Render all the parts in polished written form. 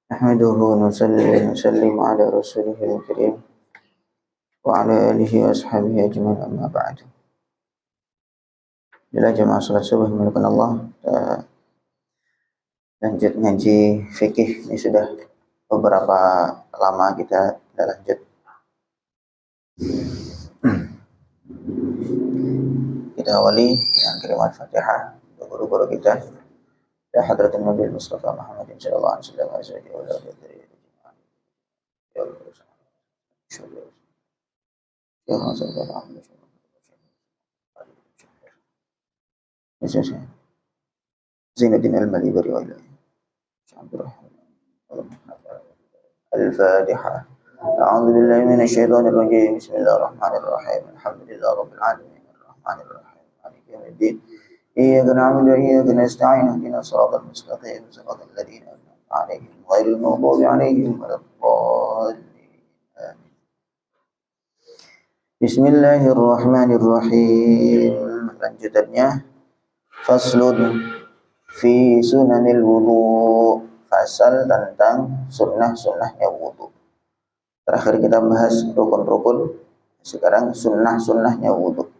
Nahmaduhu wa nusalli wa nusallim ala rasulihil karim wa ala alihi wa ashabihi ajma'in, amma ba'du. Bila jemaah salat subuh melakukan Allah, lanjut ngaji fikih. Ini sudah beberapa lama kita tidak lanjut. Kita awali dengan kalimat Fatihah untuk guru-guru kita. Ya Hadratin Nabi Mustafa Muhammad sallallahu alaihi wasallam wa alihi wa sahbihi. Zainuddin Al-Malibari wa ilahi. Al-Fatihah. A'udzu billahi minasy syaithanir rajim. Bismillahirrahmanirrahim. Alhamdulillahi rabbil alamin. Arrahmanir rahim. Maliki yaumiddin. Iyyaka na'budu wa iyyaka nasta'in. Ihdinas siratal mustaqim. Siratal ladzina an'amta 'alaihim ghairil maghdubi 'alaihim waladdallin. Amin. Bismillahirrahmanirrahim. Lanjutannya faslun fi sunanil wudu. Fasal tentang sunnah-sunnahnya wudu. Terakhir kita bahas rukun-rukun, sekarang sunnah-sunnahnya wudu.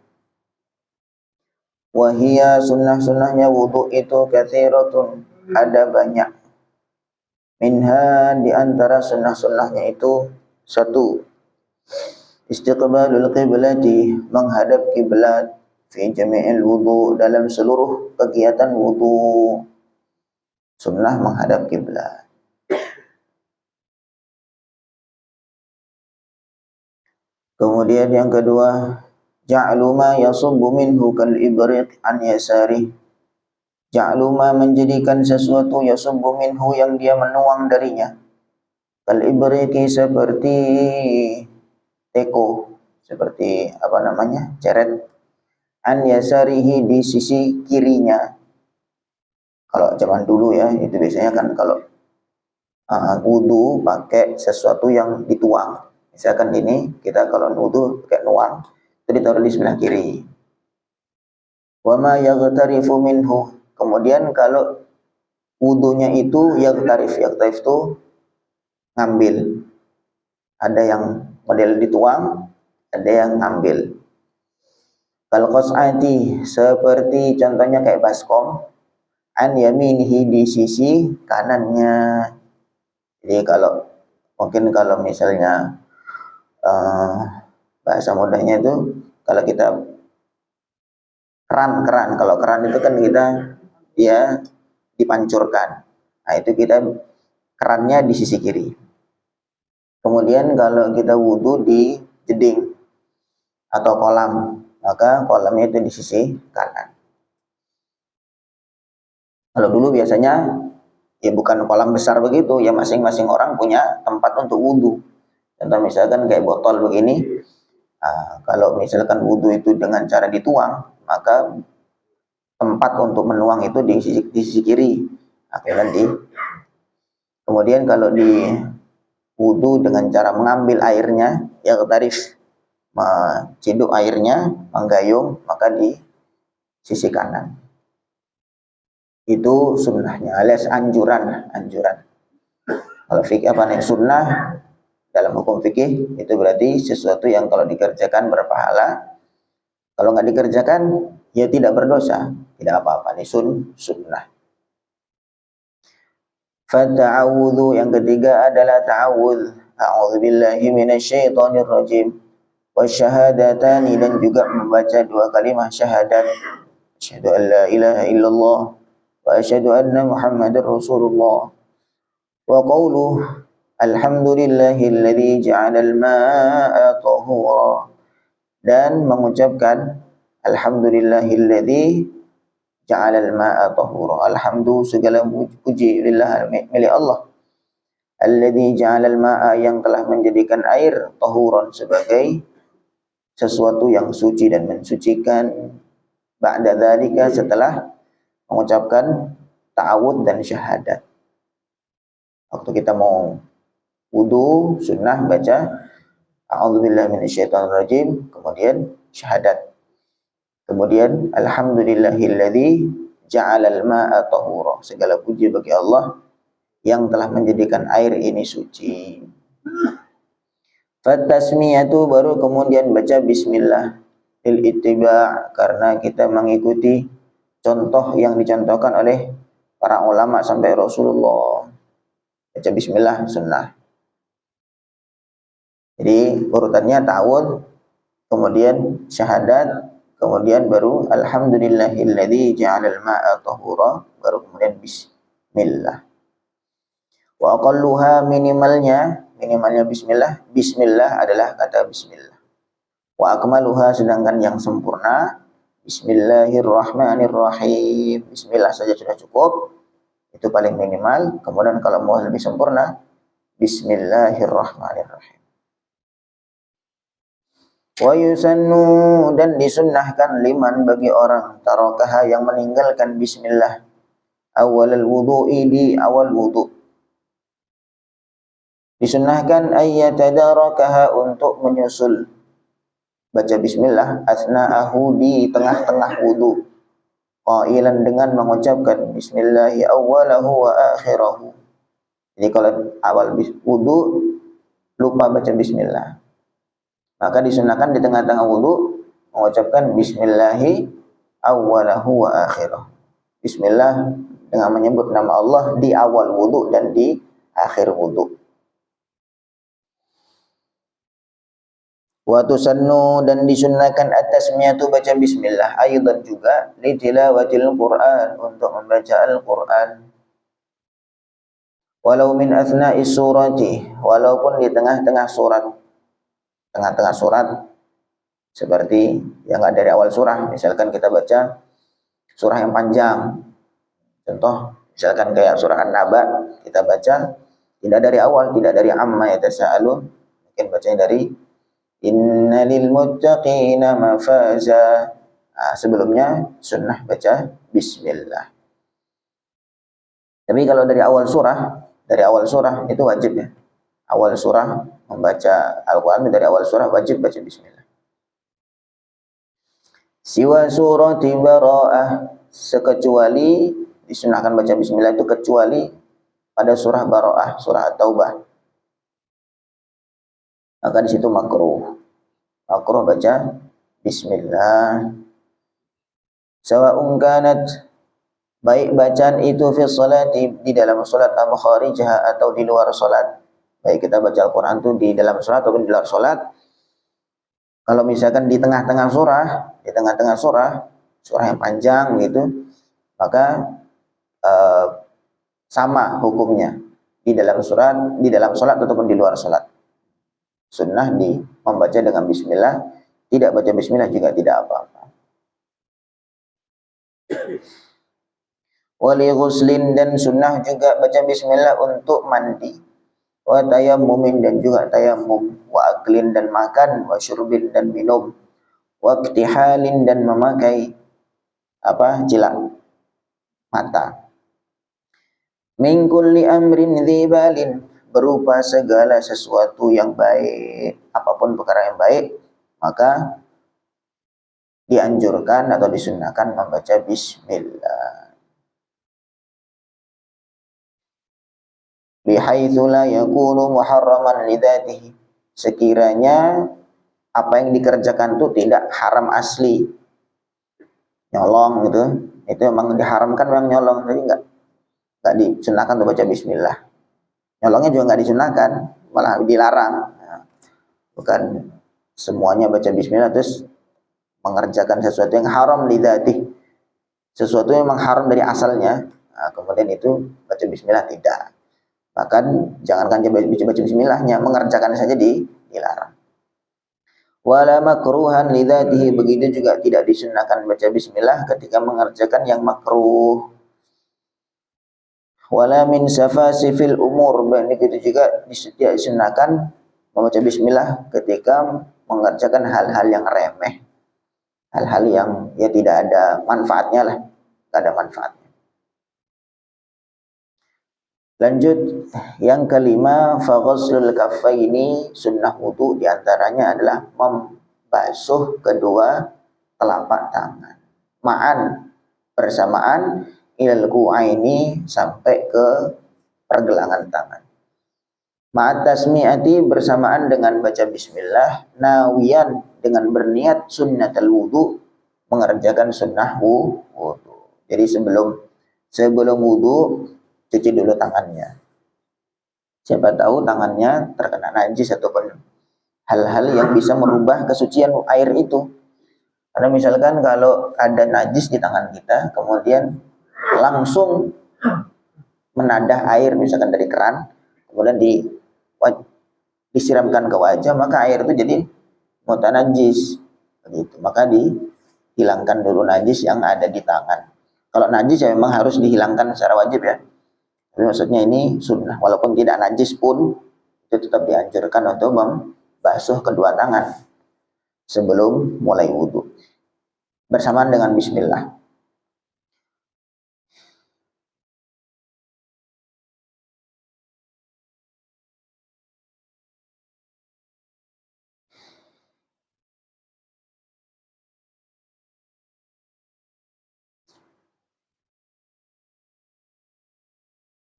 Wahia sunnah-sunnahnya wudu itu katsiratun, ada banyak. Minha, di antara sunnah-sunnahnya itu satu, istiqbalul qiblati, menghadap kiblat, fi jami'il wudu, dalam seluruh kegiatan wudu. Sunnah menghadap kiblat. Kemudian yang kedua, ja'lu ma yasubbu minhu kal ibriq an yasari. Ja'lu ma, menjadikan sesuatu, yasubbu minhu, yang dia menuang darinya, kal ibriqi, seperti teko, seperti apa namanya, ceret, an yasarihi, di sisi kirinya. Kalau zaman dulu ya, itu biasanya kan kalau wudu pakai sesuatu yang dituang. Misalkan ini kita kalau wudu pakai nuang, itu ditaruh di sebelah kiri. Wa ma yaghtarifu minhu, kemudian kalau wudunya itu yaghtarif itu ngambil. Ada yang model dituang, ada yang ngambil. Kal qas'ati, seperti contohnya kayak baskom, an yaminihi, di sisi kanannya. Jadi kalau mungkin kalau misalnya bahasa mudahnya itu, kalau kita keran, kalau keran itu kan dia dipancurkan. Nah, itu kita kerannya di sisi kiri. Kemudian kalau kita wudu di jeding atau kolam, maka kolamnya itu di sisi kanan. Kalau dulu biasanya ya bukan kolam besar begitu, ya masing-masing orang punya tempat untuk wudu. Contoh misalkan kayak botol begini, kalau misalkan wudu itu dengan cara dituang, maka tempat untuk menuang itu di sisi kiri. Kemudian kalau di wudu dengan cara mengambil airnya, ya tarif, menciduk airnya, menggayung, maka di sisi kanan. Itu sunnahnya, alias anjuran. Kalau fikih apa nih sunnah dalam hukum fikih, itu berarti sesuatu yang kalau dikerjakan berpahala, kalau nggak dikerjakan ya tidak berdosa, tidak apa-apa. Ini sunnah. Fata'awudhu, yang ketiga adalah ta'awudh. A'udzubillahi minasyaitonir rajim. Wasyahadatani, dan juga membaca dua kalimat syahadat. Asyhadu an la ilaha illallah wa asyhadu anna Muhammadar Rasulullah. Wa qawluh alhamdulillahilladzi ja'alal ma'a tahura, dan mengucapkan alhamdulillahilladzi ja'alal ma'a tahura. Alhamdu, segala puji lillah, milik Allah. Alladzi ja'alal ma'a, yang telah menjadikan air, tahuran, sebagai sesuatu yang suci dan mensucikan. Ba'da dzalika, setelah mengucapkan ta'awud dan syahadat. Waktu kita mau wudu, sunnah baca a'udzubillahi minasyaitonirrajim, kemudian syahadat. Kemudian alhamdulillahilladzi ja'alal ma'a tahura. Segala puji bagi Allah yang telah menjadikan air ini suci. Fatasmiyatu, baru kemudian baca bismillah, lil ittiba', karena kita mengikuti contoh yang dicontohkan oleh para ulama sampai Rasulullah. Baca bismillah sunnah. Jadi urutannya ta'awudz, kemudian syahadat, kemudian baru alhamdulillahilladzi ja'alal ma'a tahura, baru kemudian bismillah. Wa aqalluha, minimalnya bismillah adalah kata bismillah. Wa akmaluha, sedangkan yang sempurna bismillahirrahmanirrahim. Bismillah saja sudah cukup, itu paling minimal. Kemudian kalau mau lebih sempurna, bismillahirrahmanirrahim. Wa yusannu, dan disunnahkan, liman, bagi orang, tarakaha, yang meninggalkan bismillah, awalal wudu'i, di awal wudu. Disunnahkan ayyatadarakaha, untuk menyusul baca bismillah, asna'ahu, di tengah-tengah wudu, qailan, dengan mengucapkan bismillahi awwalahu wa akhirahu. Jadi kalau awal wudu lupa baca bismillah, maka disunahkan di tengah-tengah wudu mengucapkan bismillahi awwalahu wa akhirahu. Bismillah dengan menyebut nama Allah di awal wudu dan di akhir wudu. Wa tusannu, dan disunnahkan at-tasmiyatu, baca bismillah, aidan juga, li tilawatil Qur'an, untuk membaca Al-Qur'an. Walau min athna'is surati, walaupun di tengah-tengah surat. Tengah-tengah surat seperti yang enggak dari awal surah, misalkan kita baca surah yang panjang. Contoh, misalkan kayak surah An-Naba, kita baca tidak dari awal, tidak dari amma yatasaalun, mungkin bacanya dari innalil muttaqina mafaza. Nah, sebelumnya sunnah baca bismillah. Tapi kalau dari awal surah itu wajib ya. Awal surah membaca Al-Quran, dari awal surah wajib baca bismillah. Siwa surati Bara'ah, sekecuali disunahkan baca bismillah itu kecuali pada surah Bara'ah, surah At-Taubah. Maka di situ makruh baca bismillah. Sawa'un kanat, baik bacaan itu fi sholati, di dalam salat, am kharijah, atau di luar salat. Baik kita baca Al-Quran itu di dalam salat ataupun di luar salat. Kalau misalkan di tengah-tengah surah yang panjang gitu, maka sama hukumnya di dalam salat ataupun di luar salat. Sunnah membaca dengan bismillah, tidak baca bismillah juga tidak apa-apa. Wali ghuslin, dan sunnah juga baca bismillah untuk mandi. Wa tayammumin, dan juga tayammum. Wa aklin, dan makan. Wa syurbin, dan minum. Wa iktihalin, dan memakai cilak mata. Min kulli amrin dzibalin, berupa segala sesuatu yang baik, apapun perkara yang baik, maka dianjurkan atau disunnahkan membaca bismillah. Bihaitsu la yakunu muharraman lidzatihi, sekiranya apa yang dikerjakan itu tidak haram asli. Nyolong gitu, itu memang diharamkan, memang nyolong, jadi enggak disunahkan untuk baca bismillah. Nyolongnya juga enggak disunahkan, malah dilarang. Bukan semuanya baca bismillah terus mengerjakan sesuatu yang haram lidzatihi, sesuatu yang memang haram dari asalnya. Nah, kemudian itu baca bismillah tidak. Bahkan jangankan baca bismillahnya, mengerjakan saja dilarang. Wala makruhan lidzatihi, begitu juga tidak disunahkan baca bismillah ketika mengerjakan yang makruh. Wala min safasifil umur, begitu juga tidak disunahkan membaca bismillah ketika mengerjakan hal-hal yang remeh, hal-hal yang ya tidak ada manfaatnya lah, tidak ada manfaatnya. Lanjut, yang kelima, faghuslul kaffaini, sunnah wudu diantaranya adalah membasuh kedua telapak tangan. Ma'an, bersamaan ilal ku'aini sampai ke pergelangan tangan. Ma'at tasmi'ati bersamaan dengan baca bismillah, nawiyan dengan berniat sunnatul wudu, mengerjakan sunnah wudu. Jadi sebelum wudu cuci dulu tangannya. Siapa tahu tangannya terkena najis ataupun hal-hal yang bisa merubah kesucian air itu. Karena misalkan kalau ada najis di tangan kita, kemudian langsung menadah air misalkan dari keran, kemudian disiramkan ke wajah, maka air itu jadi mutanajis begitu. Maka dihilangkan dulu najis yang ada di tangan. Kalau najis ya memang harus dihilangkan secara wajib ya. Tapi maksudnya ini sunnah, walaupun tidak najis pun itu tetap dianjurkan untuk membasuh kedua tangan sebelum mulai wudhu bersamaan dengan bismillah.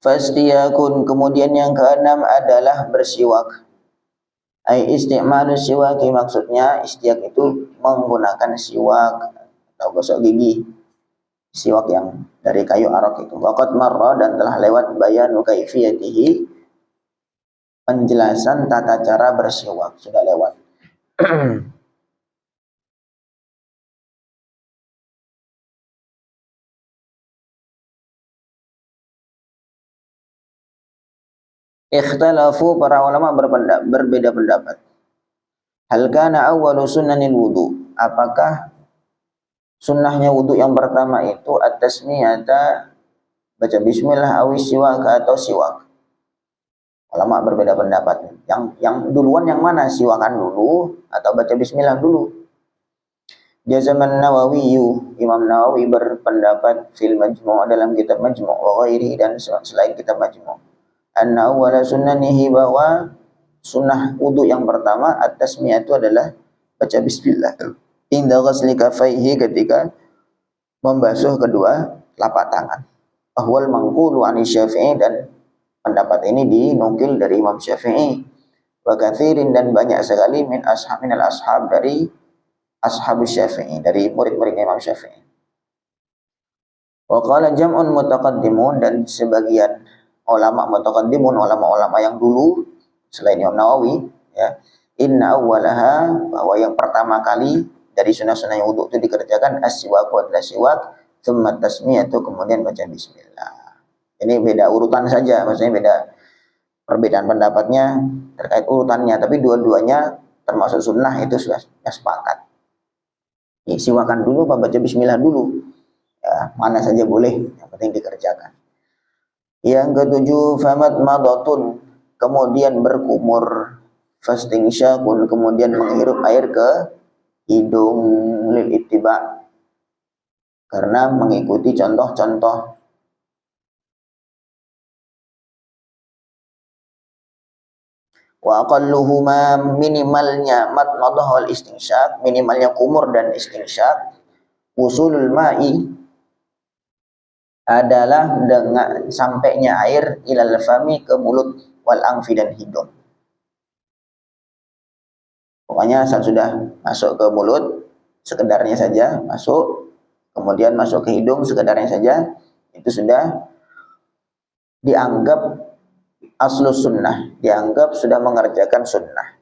Fastiyakun, kemudian yang keenam adalah bersiwak. Ai isti'malu siwaki, maksudnya istiak itu menggunakan siwak atau gosok gigi. Siwak yang dari kayu arok itu. Waqad marra, dan telah lewat bayanu kaifiyatihi, penjelasan tata cara bersiwak sudah lewat. Ikhtalafu, para ulama berbeda pendapat. Hal kana awwalu sunnanil wudu, apakah sunnahnya wudu yang pertama itu at-tasmiyata, baca bismillah, awis siwak atau siwak. Ulama berbeda pendapat. Yang duluan yang mana? Siwakan dulu atau baca bismillah dulu? Jazaman Nawawi, Imam Nawawi berpendapat fil Majmu', dalam kitab Majmu', wa ghairi, dan selain kitab Majmu', anna awwala sunnanihi, bahwa sunnah wudu yang pertama at-tasmiyah itu adalah baca bismillah inda ghasli kafaihi, ketika membasuh kedua telapak tangan. Ahwal manqulu ani Syafi'i, dan pendapat ini dinukil dari Imam Syafi'i. Wa katsirin, dan banyak sekali min al ashab, dari ashabus Syafi'i, dari murid-murid Imam Syafi'i. Wa qala jam'un mutaqaddimun, dan sebagian ulama mutaqaddimun, ulama-ulama yang dulu selain Imam Nawawi ya, inna awwalaha, bahwa yang pertama kali dari sunnah-sunnah yang wudu itu dikerjakan as-siwaku, adalah siwak, tsumma tasmiyatu, kemudian baca bismillah. Ini beda urutan saja, maksudnya beda perbedaan pendapatnya terkait urutannya, tapi dua-duanya termasuk sunnah, itu sudah sepakat. Ya, siwakan dulu, baca bismillah dulu. Ya, mana saja boleh, yang penting dikerjakan. Yang ketujuh, famat madatun, kemudian berkumur, fasting syakun, kemudian menghirup air ke hidung, lil ittiba, karena mengikuti contoh-contoh. Wa aqalluhuma, minimalnya matmadah wal istinsyak, minimalnya kumur dan istinsyak, usulul ma'i, adalah dengan sampainya air ilal fami, ke mulut, wal angfi, dan hidung. Pokoknya asal sudah masuk ke mulut, sekedarnya saja masuk, kemudian masuk ke hidung, sekedarnya saja, itu sudah dianggap aslus sunnah, dianggap sudah mengerjakan sunnah.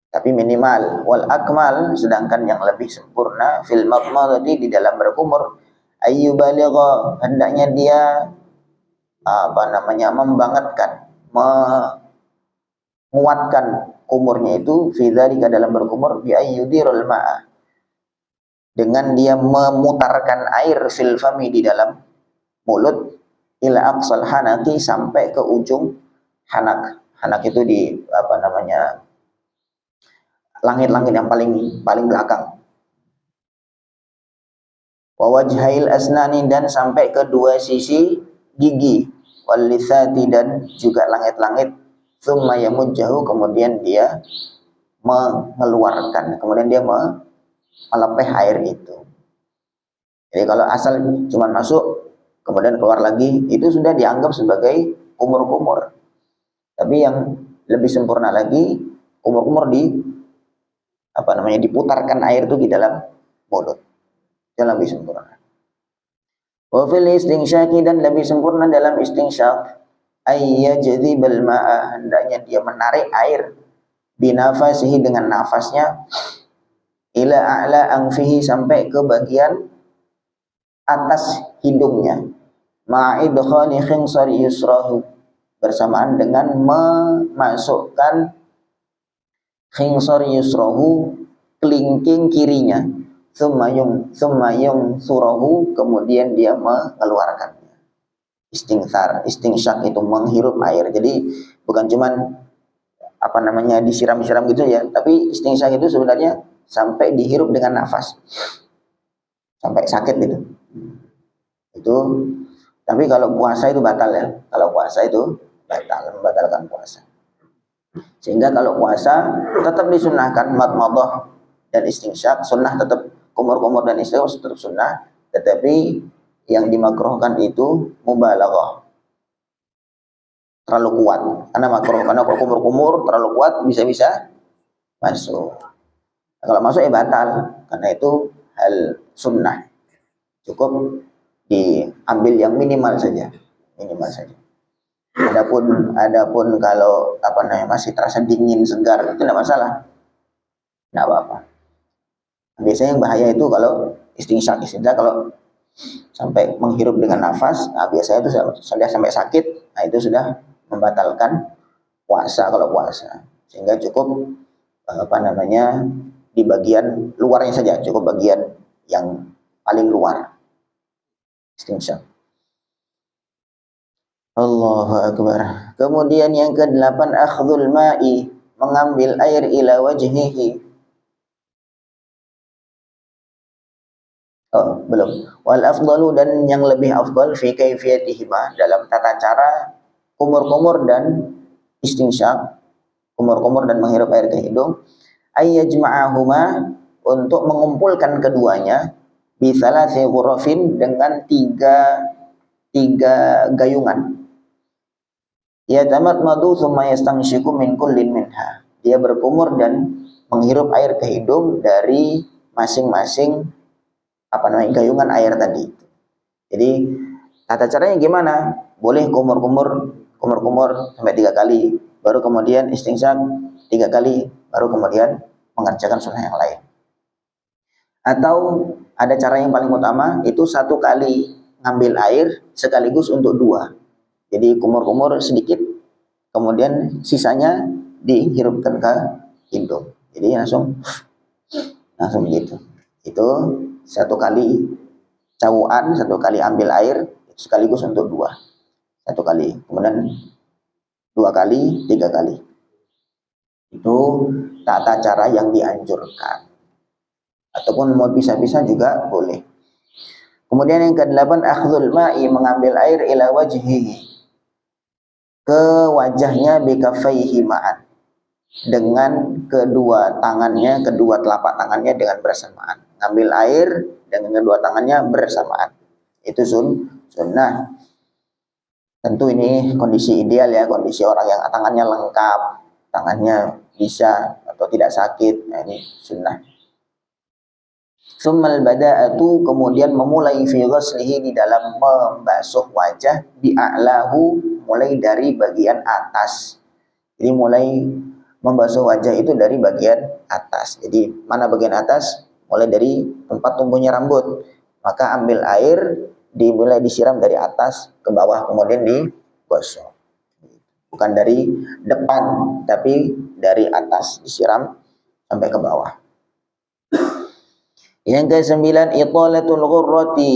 Tapi minimal, wal akmal, sedangkan yang lebih sempurna, fil madmadati, di dalam berkumur, ayyubaligha, hendaknya dia membangetkan, menguatkan kumurnya itu, fi dzalika, dalam berkumur, bi ayyudirul ma'a, dengan dia memutarkan air, fil fami, di dalam mulut, ila aqsal hanaki, sampai ke ujung hanak. Hanak itu di langit-langit yang paling belakang. Wa wajhail asnani, dan sampai ke dua sisi gigi, wal lisati, dan juga langit-langit, tsumma yamujjahu, kemudian dia mengeluarkan, kemudian dia melepeh air itu. Jadi kalau asal cuma masuk kemudian keluar lagi, itu sudah dianggap sebagai kumur-kumur. Tapi yang lebih sempurna lagi, kumur-kumur diputarkan air itu di dalam mulut. Itu lebih sempurna. Wa fil istinsyaqi, dan lebih sempurna dalam istinsyaq, ayyajdzibal ma'a, hendaknya dia menarik air binafasihi, dengan nafasnya, ila a'la anfihi, sampai ke bagian atas hidungnya, ma'idkhali khinsari yusrahu, bersamaan dengan memasukkan khinsar yusrahu, kelingking kirinya, summa yung surahu, kemudian dia mengeluarkannya. Istingsyak itu menghirup air. Jadi bukan cuman disiram-siram gitu ya, tapi istingsyak itu sebenarnya sampai dihirup dengan nafas, sampai sakit gitu. Itu tapi kalau puasa itu batal ya. Kalau puasa itu membatalkan puasa. Sehingga kalau puasa tetap disunahkan madmadah dan istinsyak, sunnah tetap, kumur-kumur dan istinsyak tetap sunnah, tetapi yang dimakruhkan itu mubalaghah, terlalu kuat. Karena makruh, karena kalau kumur-kumur terlalu kuat bisa-bisa masuk. Kalau masuk ya batal, karena itu hal sunnah. Cukup diambil yang minimal saja. Adapun kalau masih terasa dingin segar, itu tidak masalah, tidak apa-apa. Biasanya yang bahaya itu kalau istinsyak kalau sampai menghirup dengan nafas, biasanya itu sudah sampai sakit, itu sudah membatalkan puasa kalau puasa. Sehingga cukup di bagian luarnya saja, cukup bagian yang paling luar istinsyak. Allahu Akbar. Kemudian yang ke-8, akhdhul ma'i, mengambil air ila wajhihi. Oh, belum. Wal afdalu, dan yang lebih afdal, fi kaifiyatihima, dalam tata cara kumur-kumur dan istinsyak, kumur-kumur dan menghirup air ke hidung, ayyajma'ahuma, untuk mengumpulkan keduanya, bi thalathi ghurafin, dengan tiga gayungan. Ya tamatmadu tsumma yastanshiku min kullin minha. Dia berkumur dan menghirup air ke hidung dari masing-masing gayungan air tadi. Jadi tata caranya gimana? Boleh kumur-kumur sampai 3 kali, baru kemudian istinsyak 3 kali, baru kemudian mengerjakan sunnah yang lain. Atau ada cara yang paling utama, itu 1 kali ngambil air sekaligus untuk 2. Jadi kumur-kumur sedikit, kemudian sisanya dihirupkan ke hidung. Jadi langsung begitu. Itu 1 kali cawuan, 1 kali ambil air sekaligus untuk 2. 1 kali, kemudian 2 kali, 3 kali. Itu tata cara yang dianjurkan. Ataupun mau pisah-pisah juga boleh. Kemudian yang ke-8, akhdhul ma'i, mengambil air ila wajhihi, ke wajahnya, bikaffaihi ma'an, dengan kedua tangannya, kedua telapak tangannya dengan bersamaan. Ngambil air dengan kedua tangannya bersamaan. Itu sunnah. Tentu ini kondisi ideal ya, kondisi orang yang tangannya lengkap, tangannya bisa atau tidak sakit. Nah, ini sunnah. Tsummal bada'atu, kemudian memulai fi ghaslihi, di dalam membasuh wajah, bi'a'lahu, mulai dari bagian atas. Jadi mulai membasuh wajah itu dari bagian atas. Jadi mana bagian atas? Mulai dari tempat tumbuhnya rambut. Maka ambil air, dimulai disiram dari atas ke bawah, kemudian digosok. Bukan dari depan, tapi dari atas disiram sampai ke bawah. Yang ke-9, italatul ghurrati,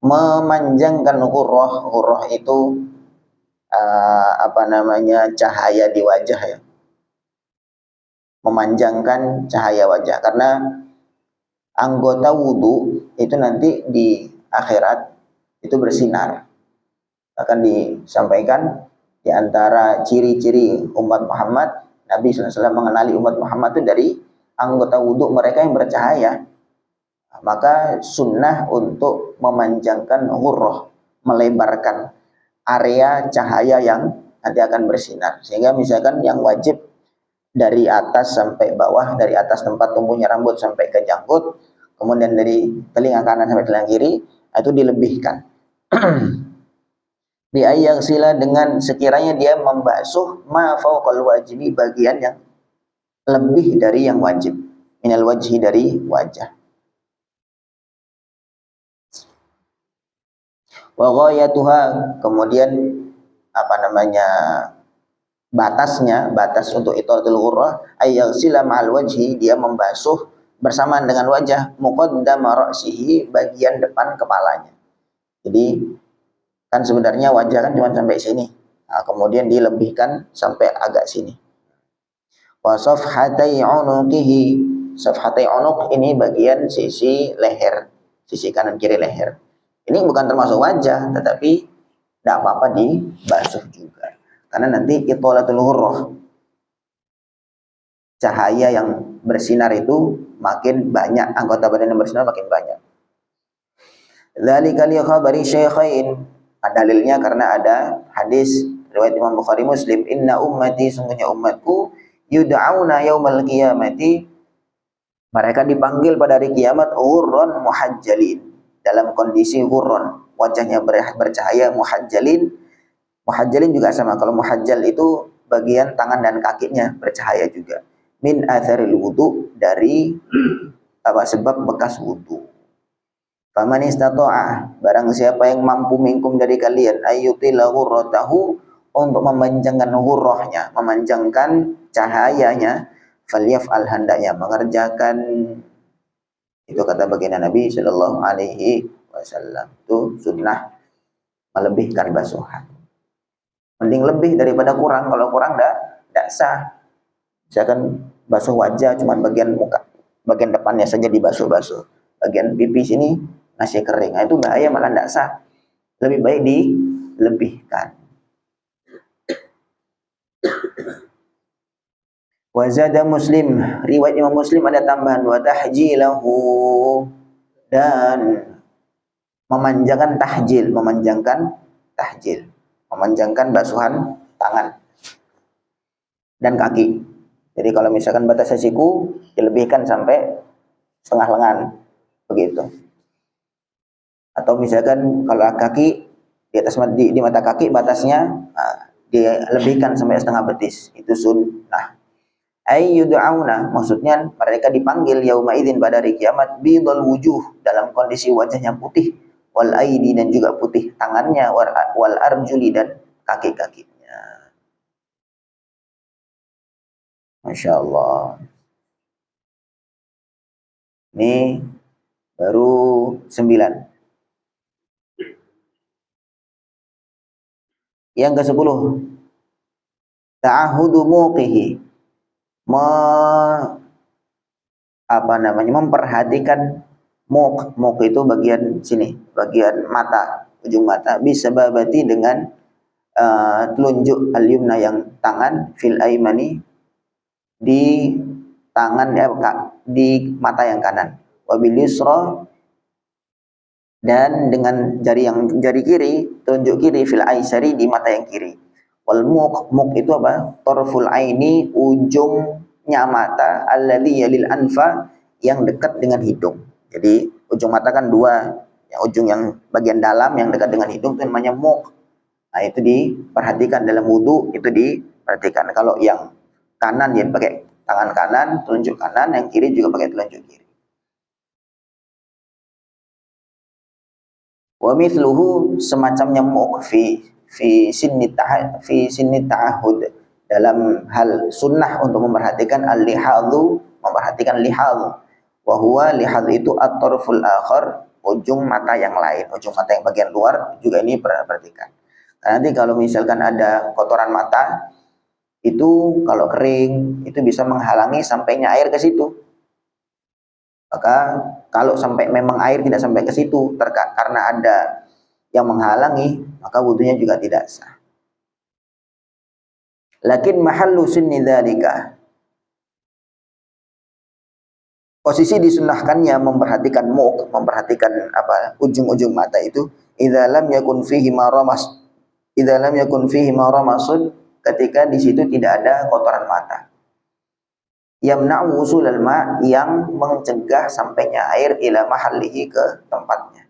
memanjangkan ghurrah. Ghurrah itu cahaya di wajah ya. Memanjangkan cahaya wajah, karena anggota wudu itu nanti di akhirat itu bersinar. Akan disampaikan di antara ciri-ciri umat Muhammad, Nabi SAW mengenali umat Muhammad itu dari anggota wudu mereka yang bercahaya. Maka sunnah untuk memanjangkan ghurrah, melebarkan area cahaya yang nanti akan bersinar. Sehingga misalkan yang wajib dari atas sampai bawah, dari atas tempat tumbuhnya rambut sampai ke janggut, kemudian dari telinga kanan sampai telinga kiri, itu dilebihkan. Biayaghsila, dengan sekiranya dia membasuh ma fauqal wajibi, bagian yang lebih dari yang wajib, minal wajhi, dari wajah. Wa ghayatuha, kemudian apa namanya, batas untuk italatul ghurrah, ayaghsila ma'al wajhi, dia membasuh bersamaan dengan wajah, muqaddama ra'sihi, bagian depan kepalanya. Jadi kan sebenarnya wajah kan cuma sampai sini, nah, kemudian dilebihkan sampai agak sini. Wa safhatai unuqihi, safhatai unuq ini bagian sisi leher, sisi kanan kiri leher. Ini bukan termasuk wajah, tetapi tidak apa-apa dibasuh juga. Karena nanti itolatul ghurrah, cahaya yang bersinar itu makin banyak, anggota badan yang bersinar makin banyak. Dzalika li khabari syaikhain, dalilnya karena ada hadis riwayat Imam Bukhari Muslim, inna ummati, sungguhnya umatku, yud'auna yaumal qiyamati, mereka dipanggil pada hari kiamat, ghurran muhajjalin, dalam kondisi ghurran, wajahnya bercahaya, muhajjalin. Muhajjalin juga sama, kalau muhajjal itu bagian tangan dan kakinya bercahaya juga. Min atharil wudu, dari sebab bekas wudu. Faman istata'a, barang siapa yang mampu minkum dari kalian, ayyutila ghurratahu, untuk memanjangkan ghurrahnya, memanjangkan cahayanya, falyaf'al, hendaknya mengerjakan. Itu kata baginda Nabi Shallallahu Alaihi Wasallam. Itu sunnah melebihkan basuhan. Mending lebih daripada kurang. Kalau kurang tidak sah. Misalkan basuh wajah cuma bagian muka, bagian depannya saja dibasuh-basuh, bagian pipi sini masih kering, nah, itu bahaya, malah tidak sah. Lebih baik dilebihkan. Wazada Muslim, riwayat Imam Muslim ada tambahan, wa tahjilahu, dan memanjangkan tahjil, memanjangkan basuhan tangan dan kaki. Jadi kalau misalkan batas siku dilebihkan sampai setengah lengan, begitu. Atau misalkan kalau kaki, di atas di mata kaki batasnya dilebihkan sampai setengah betis, itu sunnah. Ayyud'auna, maksudnya mereka dipanggil yauma idzin, pada hari kiamat, bidul wujuh, dalam kondisi wajahnya putih, wal aidi, dan juga putih tangannya, wal arjuli, dan kaki-kakinya. Masya Allah. Ini baru 9. Yang ke-10, ta'ahudu muqihi, memperhatikan muq itu bagian sini, bagian mata, ujung mata, bisababati, dengan telunjuk al-yumna, yang tangan, fil aimani, di tangan, di mata yang kanan, wabil yusra, dan dengan jari kiri, telunjuk kiri, fil aisari, di mata yang kiri. Wal muq itu apa? Torful aini, ujungnya mata, alladhi yalil anfa, yang dekat dengan hidung. Jadi ujung mata kan dua, ujung yang bagian dalam yang dekat dengan hidung itu namanya muq. Nah, itu diperhatikan dalam wudu, itu diperhatikan. Kalau yang kanan ya pakai tangan kanan, telunjuk kanan, yang kiri juga pakai telunjuk kiri. Wa mithluhu, semacamnya muq fi sinni ta'ahud, dalam hal sunnah untuk memperhatikan al-lihadhu, memperhatikan lihadhu. Wa huwa, lihadhu itu at-tarful akhar, ujung mata yang lain, ujung mata yang bagian luar juga ini perhatikan. Karena nanti kalau misalkan ada kotoran mata, itu kalau kering itu bisa menghalangi sampainya air ke situ. Maka kalau sampai memang air tidak sampai ke situ karena ada yang menghalangi, maka wudunya juga tidak sah. Lakin mahallu sunni dzalika, posisi disunahkannya memperhatikan muk, memperhatikan apa ujung-ujung mata itu, idza lam yakun fihi maramas, idza lam yakun fihi maramasun, ketika di situ tidak ada kotoran mata. Yamna'u usulal ma, yang mencegah sampainya air ila mahallihi, ke tempatnya.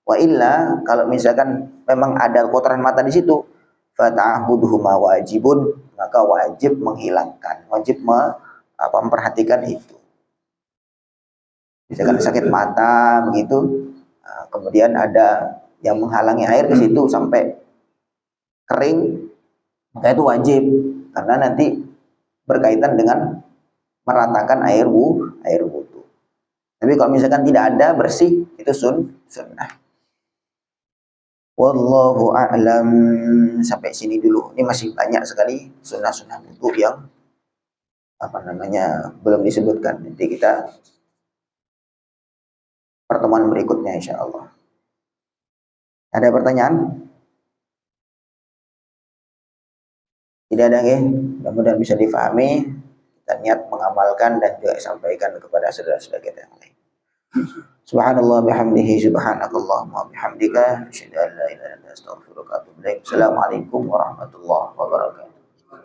Wa illa, kalau misalkan memang ada kotoran mata di situ, fata'ahuduhuma wajibun, maka wajib menghilangkan, wajib memperhatikan itu. Misalkan sakit mata begitu, kemudian ada yang menghalangi air di situ sampai kering, maka itu wajib, karena nanti berkaitan dengan meratakan air wudu. Tapi kalau misalkan tidak ada, bersih, itu sunnah. Wallahu a'lam. Sampai sini dulu. Ini masih banyak sekali sunnah-sunnah wudu yang belum disebutkan. Nanti kita pertemuan berikutnya insya Allah. Ada pertanyaan? Tidak ada, ya? Mudah-mudahan bisa difahami. Kita niat mengamalkan dan juga sampaikan kepada saudara-saudara kita yang lain. Subhanallah bihamdihi, subhanakallahumma bihamdika, asyhadu an la ilaha illa anta, astaghfiruka wa atubu ilaik. Assalamualaikum warahmatullahi wabarakatuh.